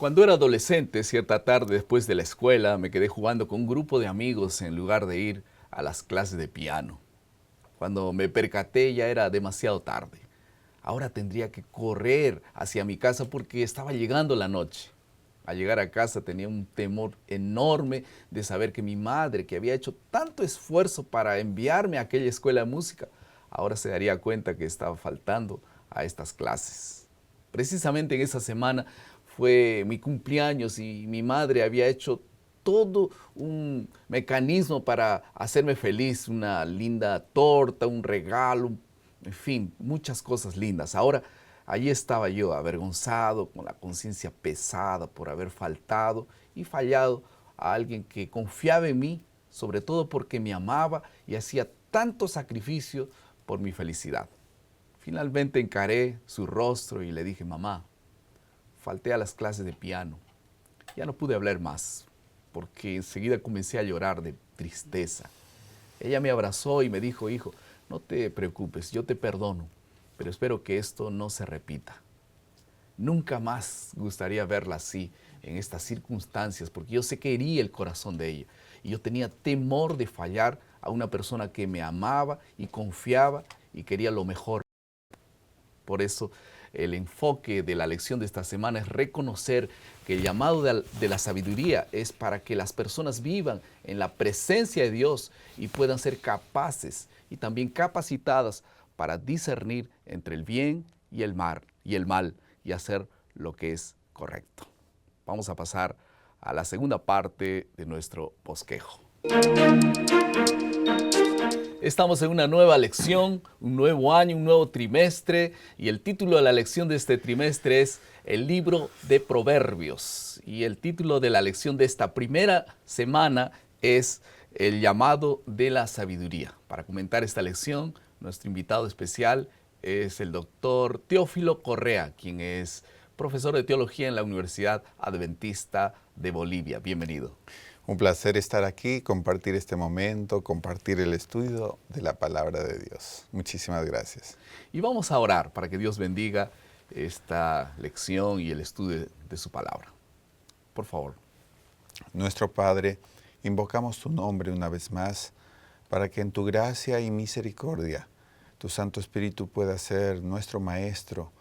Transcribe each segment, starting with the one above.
Cuando era adolescente, cierta tarde después de la escuela, me quedé jugando con un grupo de amigos en lugar de ir a las clases de piano. Cuando me percaté ya era demasiado tarde. Ahora tendría que correr hacia mi casa porque estaba llegando la noche. Al llegar a casa tenía un temor enorme de saber que mi madre, que había hecho tanto esfuerzo para enviarme a aquella escuela de música, ahora se daría cuenta que estaba faltando a estas clases. Precisamente en esa semana fue mi cumpleaños y mi madre había hecho todo un mecanismo para hacerme feliz, una linda torta, un regalo, en fin, muchas cosas lindas. Ahora, allí estaba yo, avergonzado, con la conciencia pesada por haber faltado y fallado a alguien que confiaba en mí, sobre todo porque me amaba y hacía tanto sacrificio por mi felicidad. Finalmente encaré su rostro y le dije, mamá, falté a las clases de piano. Ya no pude hablar más, porque enseguida comencé a llorar de tristeza. Ella me abrazó y me dijo, hijo, no te preocupes, yo te perdono, pero espero que esto no se repita. Nunca más gustaría verla así, en estas circunstancias, porque yo sé que hería el corazón de ella. Y yo tenía temor de fallar a una persona que me amaba y confiaba y quería lo mejor. Por eso el enfoque de la lección de esta semana es reconocer que el llamado de la sabiduría es para que las personas vivan en la presencia de Dios y puedan ser capaces y también capacitadas para discernir entre el bien y el mal y hacer lo que es correcto. Vamos a pasar a la segunda parte de nuestro bosquejo. Estamos en una nueva lección, un nuevo año, un nuevo trimestre, y el título de la lección de este trimestre es el libro de Proverbios. Y el título de la lección de esta primera semana es el llamado de la sabiduría. Para comentar esta lección, nuestro invitado especial es el doctor Teófilo Correa, quien es profesor de teología en la Universidad Adventista de Bolivia. Bienvenido. Un placer estar aquí, compartir este momento, compartir el estudio de la palabra de Dios. Muchísimas gracias. Y vamos a orar para que Dios bendiga esta lección y el estudio de su palabra. Por favor. Nuestro Padre, invocamos tu nombre una vez más para que en tu gracia y misericordia tu Santo Espíritu pueda ser nuestro Maestro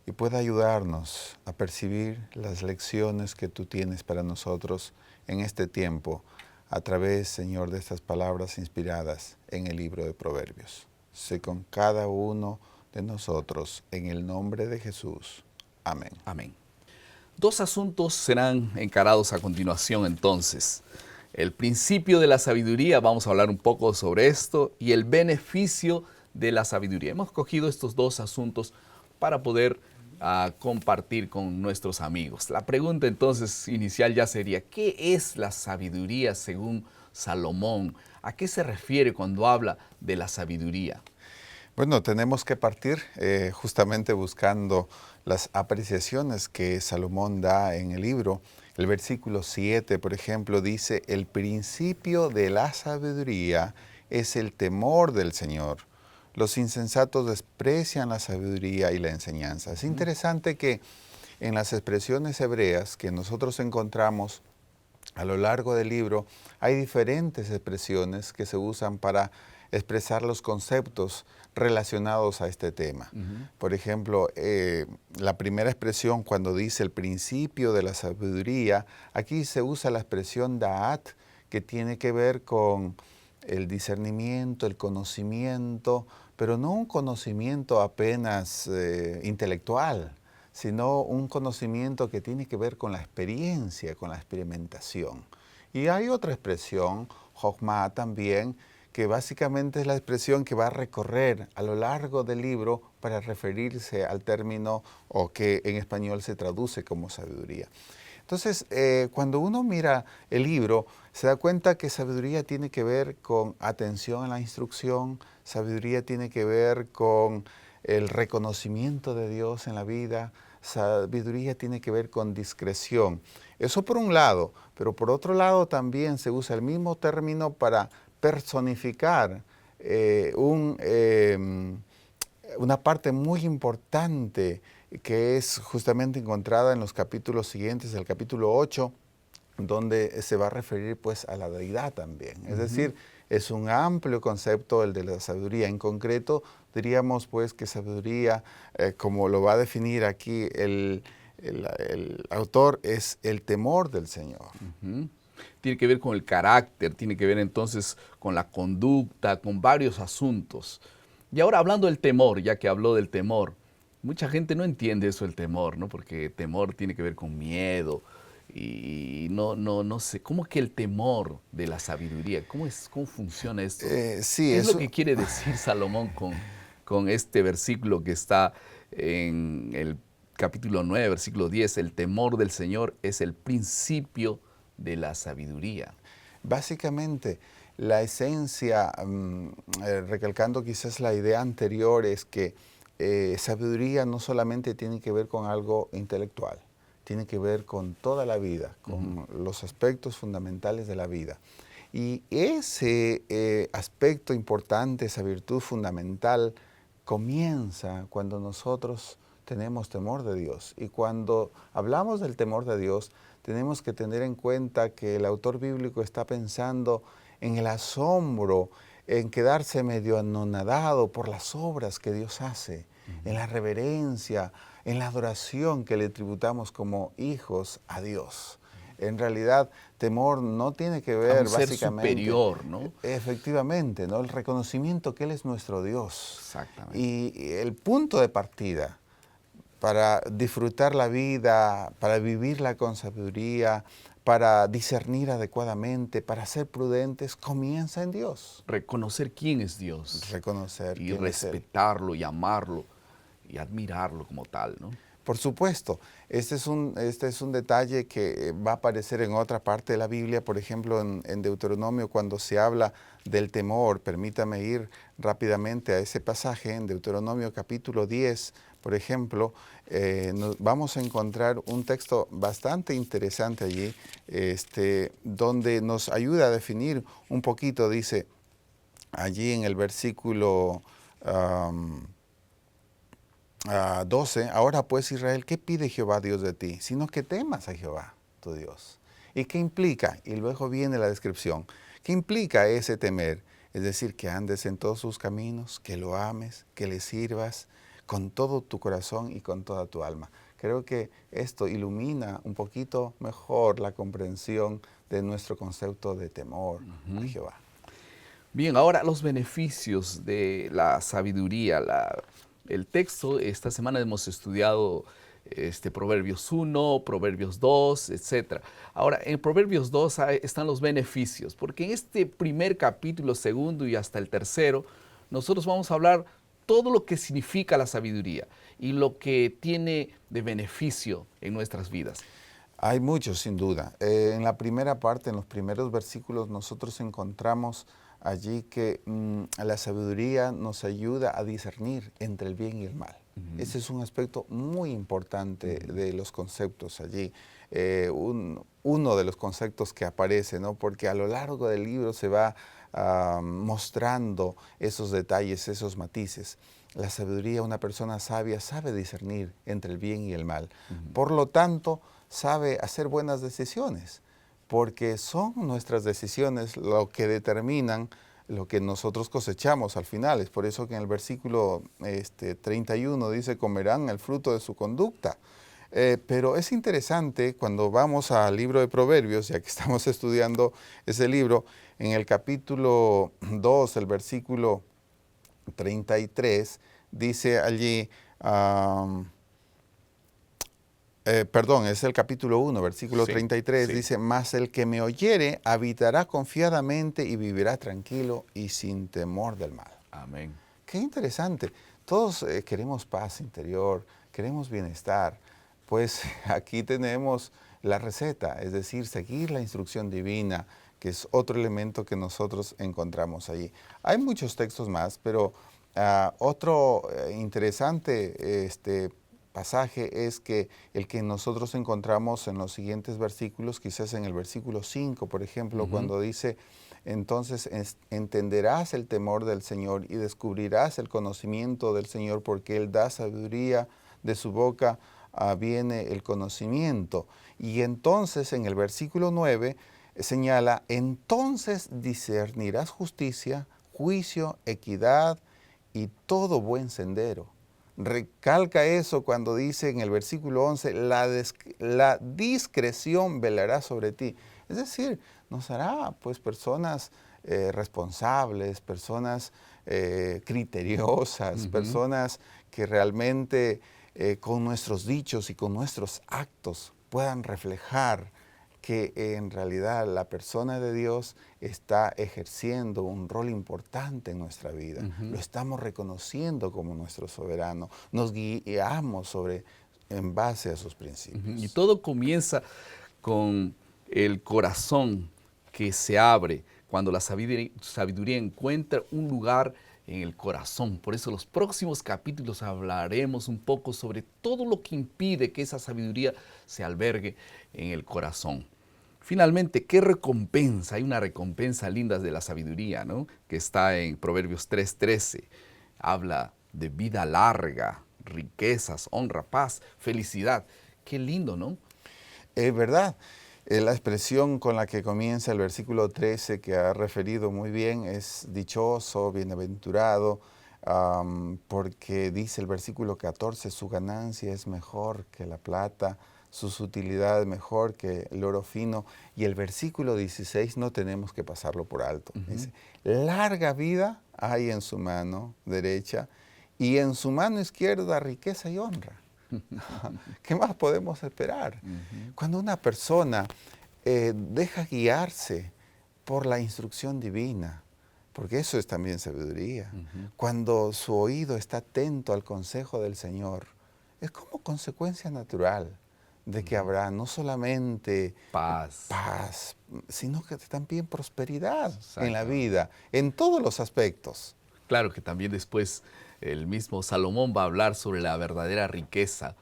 y pueda ayudarnos a percibir las lecciones que tú tienes para nosotros en este tiempo, a través, Señor, de estas palabras inspiradas en el libro de Proverbios. Sé con cada uno de nosotros, en el nombre de Jesús. Amén. Amén. Dos asuntos serán encarados a continuación entonces. El principio de la sabiduría, vamos a hablar un poco sobre esto, y el beneficio de la sabiduría. Hemos cogido estos dos asuntos para poder compartir con nuestros amigos. La pregunta entonces inicial ya sería, ¿qué es la sabiduría según Salomón? ¿A qué se refiere cuando habla de la sabiduría? Bueno, tenemos que partir justamente buscando las apreciaciones que Salomón da en el libro. El versículo 7, por ejemplo, dice, el principio de la sabiduría es el temor del Señor. Los insensatos desprecian la sabiduría y la enseñanza. Es interesante que en las expresiones hebreas que nosotros encontramos a lo largo del libro, hay diferentes expresiones que se usan para expresar los conceptos relacionados a este tema. Por ejemplo, la primera expresión cuando dice el principio de la sabiduría, aquí se usa la expresión da'at, que tiene que ver con el discernimiento, el conocimiento, pero no un conocimiento apenas intelectual, sino un conocimiento que tiene que ver con la experiencia, con la experimentación. Y hay otra expresión, Jochma también, que básicamente es la expresión que va a recorrer a lo largo del libro para referirse al término o que en español se traduce como sabiduría. Entonces, cuando uno mira el libro, se da cuenta que sabiduría tiene que ver con atención a la instrucción, sabiduría tiene que ver con el reconocimiento de Dios en la vida, sabiduría tiene que ver con discreción. Eso por un lado, pero por otro lado también se usa el mismo término para personificar una parte muy importante que es justamente encontrada en los capítulos siguientes, el capítulo 8, donde se va a referir pues a la deidad también. Es decir, es un amplio concepto el de la sabiduría. En concreto, diríamos pues que sabiduría, como lo va a definir aquí el autor, es el temor del Señor. Ujú. Tiene que ver con el carácter, tiene que ver entonces con la conducta, con varios asuntos. Y ahora hablando del temor, ya que habló del temor, mucha gente no entiende eso del temor, ¿no? Porque temor tiene que ver con miedo y no sé, ¿cómo que el temor de la sabiduría? ¿Cómo funciona esto? Sí, ¿Qué es lo eso. que quiere decir Salomón con este versículo que está en el capítulo 9, versículo 10? El temor del Señor es el principio de la sabiduría. Básicamente, la esencia, recalcando quizás la idea anterior, es que sabiduría no solamente tiene que ver con algo intelectual, tiene que ver con toda la vida, con los aspectos fundamentales de la vida. Y ese aspecto importante, esa virtud fundamental, comienza cuando nosotros tenemos temor de Dios. Y cuando hablamos del temor de Dios, tenemos que tener en cuenta que el autor bíblico está pensando en el asombro, en quedarse medio anonadado por las obras que Dios hace, en la reverencia, en la adoración que le tributamos como hijos a Dios. En realidad, temor no tiene que A un ver ser básicamente, superior, ¿no? efectivamente, ¿no? El reconocimiento que Él es nuestro Dios. Exactamente. Y el punto de partida para disfrutar la vida, para vivirla con sabiduría, para discernir adecuadamente, para ser prudentes, comienza en Dios. Reconocer quién es Dios Reconocer y quién es Él. respetarlo y amarlo y admirarlo como tal, ¿no? Por supuesto, este es un detalle que va a aparecer en otra parte de la Biblia, por ejemplo en Deuteronomio cuando se habla del temor. Permítame ir rápidamente a ese pasaje, en Deuteronomio capítulo 10, por ejemplo, vamos a encontrar un texto bastante interesante allí, donde nos ayuda a definir un poquito, dice allí en el versículo 12, ahora pues Israel, ¿qué pide Jehová Dios de ti? Sino que temas a Jehová, tu Dios. ¿Y qué implica? Y luego viene la descripción. ¿Qué implica ese temer? Es decir, que andes en todos sus caminos, que lo ames, que le sirvas con todo tu corazón y con toda tu alma. Creo que esto ilumina un poquito mejor la comprensión de nuestro concepto de temor a Jehová. Bien, ahora los beneficios de la sabiduría. El texto, esta semana hemos estudiado Proverbios 1, Proverbios 2, etc. Ahora, en Proverbios 2 están los beneficios, porque en este primer capítulo, segundo y hasta el tercero, nosotros vamos a hablar todo lo que significa la sabiduría y lo que tiene de beneficio en nuestras vidas. Hay muchos, sin duda. En la primera parte, en los primeros versículos, nosotros encontramos allí que la sabiduría nos ayuda a discernir entre el bien y el mal. Ese es un aspecto muy importante de los conceptos allí. Uno de los conceptos que aparece, ¿no? Porque a lo largo del libro se va mostrando esos detalles, esos matices. La sabiduría, una persona sabia sabe discernir entre el bien y el mal. Por lo tanto, sabe hacer buenas decisiones, porque son nuestras decisiones lo que determinan lo que nosotros cosechamos al final. Es por eso que en el versículo 31 dice, comerán el fruto de su conducta. Pero es interesante cuando vamos al libro de Proverbios, ya que estamos estudiando ese libro, en el capítulo 2, el versículo 33, dice allí, perdón, es el capítulo 1, versículo Sí, 33, sí. dice, mas el que me oyere habitará confiadamente y vivirá tranquilo y sin temor del mal. Amén. Qué interesante. Todos queremos paz interior, queremos bienestar. Pues aquí tenemos la receta, es decir, seguir la instrucción divina, que es otro elemento que nosotros encontramos allí. Hay muchos textos más, pero otro interesante pasaje es que el que nosotros encontramos en los siguientes versículos, quizás en el versículo 5, por ejemplo, cuando dice, entonces entenderás el temor del Señor y descubrirás el conocimiento del Señor, porque Él da sabiduría, de su boca viene el conocimiento. Y entonces en el versículo 9 señala, entonces discernirás justicia, juicio, equidad y todo buen sendero. Recalca eso cuando dice en el versículo 11, la discreción velará sobre ti. Es decir, nos hará pues personas responsables, personas criteriosas, personas que realmente con nuestros dichos y con nuestros actos puedan reflejar que en realidad la persona de Dios está ejerciendo un rol importante en nuestra vida. Lo estamos reconociendo como nuestro soberano. Nos guiamos en base a sus principios. Y todo comienza con el corazón que se abre cuando la sabiduría encuentra un lugar en el corazón. Por eso los próximos capítulos hablaremos un poco sobre todo lo que impide que esa sabiduría se albergue en el corazón. Finalmente, ¿qué recompensa? Hay una recompensa linda de la sabiduría, ¿no? Que está en Proverbios 3:13. Habla de vida larga, riquezas, honra, paz, felicidad. Qué lindo, ¿no? Es verdad. La expresión con la que comienza el versículo 13 que ha referido muy bien es dichoso, bienaventurado, porque dice el versículo 14, su ganancia es mejor que la plata, su sutilidad mejor que el oro fino. Y el versículo 16 no tenemos que pasarlo por alto. Dice, larga vida hay en su mano derecha y en su mano izquierda riqueza y honra. ¿Qué más podemos esperar? Cuando una persona deja guiarse por la instrucción divina, porque eso es también sabiduría, cuando su oído está atento al consejo del Señor, es como consecuencia natural de que habrá no solamente paz, sino que también prosperidad en la vida, en todos los aspectos. Claro que también después el mismo Salomón va a hablar sobre la verdadera riqueza,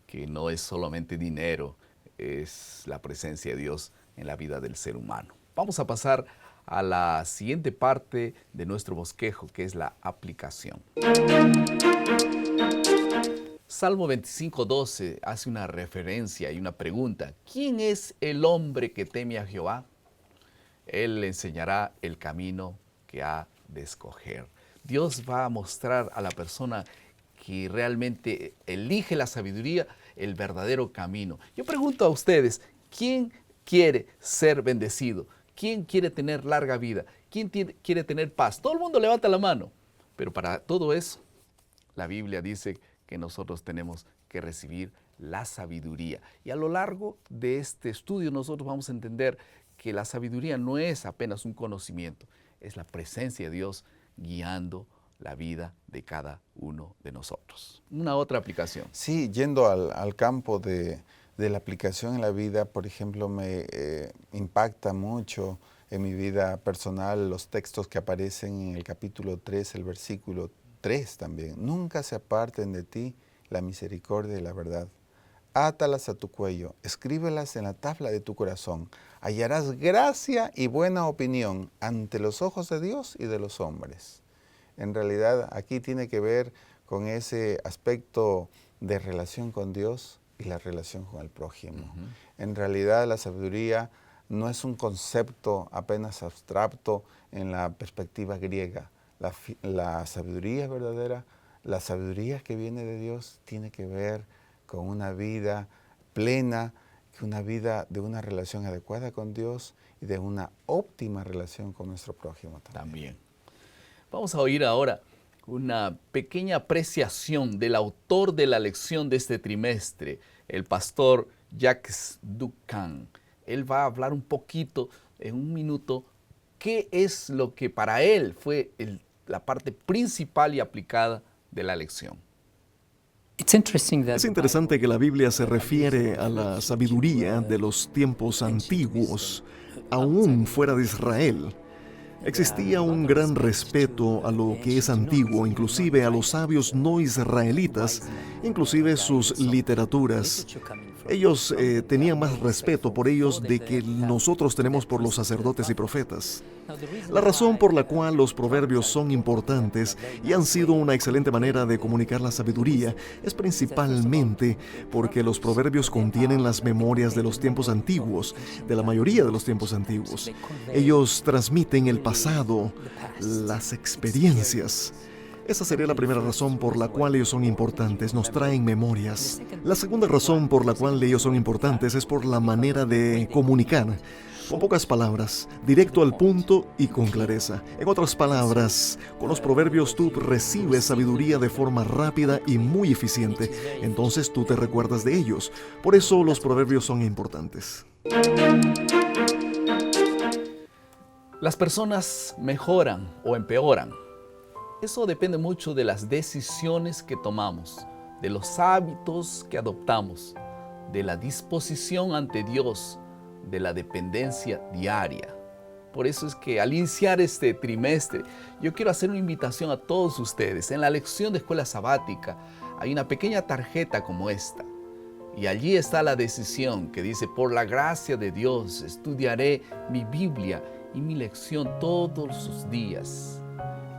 que no es solamente dinero, es la presencia de Dios en la vida del ser humano. Vamos a pasar a la siguiente parte de nuestro bosquejo, que es la aplicación. Salmo 25:12 hace una referencia y una pregunta. ¿Quién es el hombre que teme a Jehová? Él le enseñará el camino que ha de escoger. Dios va a mostrar a la persona que realmente elige la sabiduría el verdadero camino. Yo pregunto a ustedes, ¿quién quiere ser bendecido? ¿Quién quiere tener larga vida? ¿Quién quiere tener paz? Todo el mundo levanta la mano. Pero para todo eso, la Biblia dice que nosotros tenemos que recibir la sabiduría. Y a lo largo de este estudio nosotros vamos a entender que la sabiduría no es apenas un conocimiento, es la presencia de Dios guiando la vida de cada uno de nosotros. Una otra aplicación. Sí, yendo al campo de la aplicación en la vida, por ejemplo, me impacta mucho en mi vida personal los textos que aparecen en el capítulo 3, el versículo 3 también. Nunca se aparten de ti la misericordia y la verdad. Átalas a tu cuello, escríbelas en la tabla de tu corazón. Hallarás gracia y buena opinión ante los ojos de Dios y de los hombres. En realidad, aquí tiene que ver con ese aspecto de relación con Dios y la relación con el prójimo. En realidad, la sabiduría no es un concepto apenas abstracto en la perspectiva griega. La sabiduría verdadera, la sabiduría que viene de Dios, tiene que ver con una vida plena, una vida de una relación adecuada con Dios y de una óptima relación con nuestro prójimo también. Vamos a oír ahora una pequeña apreciación del autor de la lección de este trimestre, el pastor Jacques Ducan. Él va a hablar un poquito, en un minuto, qué es lo que para él fue la parte principal y aplicada de la lección. Es interesante que la Biblia se refiere a la sabiduría de los tiempos antiguos, aún fuera de Israel. Existía un gran respeto a lo que es antiguo, inclusive a los sabios no israelitas, inclusive sus literaturas. Ellos tenían más respeto por ellos de que nosotros tenemos por los sacerdotes y profetas. La razón por la cual los proverbios son importantes y han sido una excelente manera de comunicar la sabiduría es principalmente porque los proverbios contienen las memorias de los tiempos antiguos, de la mayoría de los tiempos antiguos. Ellos transmiten el pasado, las experiencias. Esa sería la primera razón por la cual ellos son importantes, nos traen memorias. La segunda razón por la cual ellos son importantes es por la manera de comunicar. Con pocas palabras, directo al punto y con clareza. En otras palabras, con los proverbios tú recibes sabiduría de forma rápida y muy eficiente. Entonces tú te recuerdas de ellos. Por eso los proverbios son importantes. Las personas mejoran o empeoran. Eso depende mucho de las decisiones que tomamos, de los hábitos que adoptamos, de la disposición ante Dios, de la dependencia diaria. Por eso es que al iniciar este trimestre, yo quiero hacer una invitación a todos ustedes. En la lección de escuela sabática hay una pequeña tarjeta como esta. Y allí está la decisión que dice: por la gracia de Dios estudiaré mi Biblia y mi lección todos los días.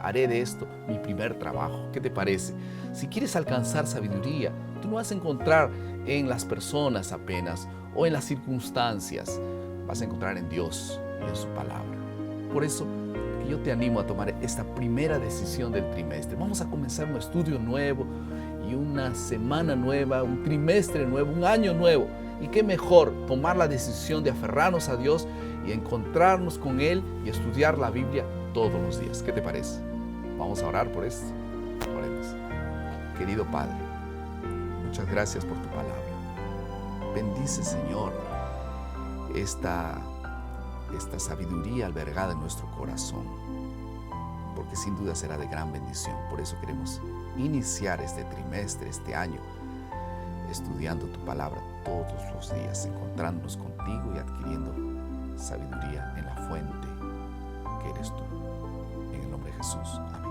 Haré de esto mi primer trabajo. ¿Qué te parece? Si quieres alcanzar sabiduría, tú no vas a encontrar en las personas apenas o en las circunstancias. Vas a encontrar en Dios y en su palabra. Por eso que yo te animo a tomar esta primera decisión del trimestre. Vamos a comenzar un estudio nuevo y una semana nueva, un trimestre nuevo, un año nuevo. Y qué mejor tomar la decisión de aferrarnos a Dios y encontrarnos con Él y estudiar la Biblia todos los días. ¿Qué te parece? Vamos a orar por esto. Oremos. Querido Padre, muchas gracias por tu palabra. Bendice, Señor, esta sabiduría albergada en nuestro corazón, porque sin duda será de gran bendición. Por eso queremos iniciar este trimestre, este año, estudiando tu palabra todos los días, encontrándonos contigo y adquiriendo sabiduría en la fuente que eres tú. En el nombre de Jesús. Amén.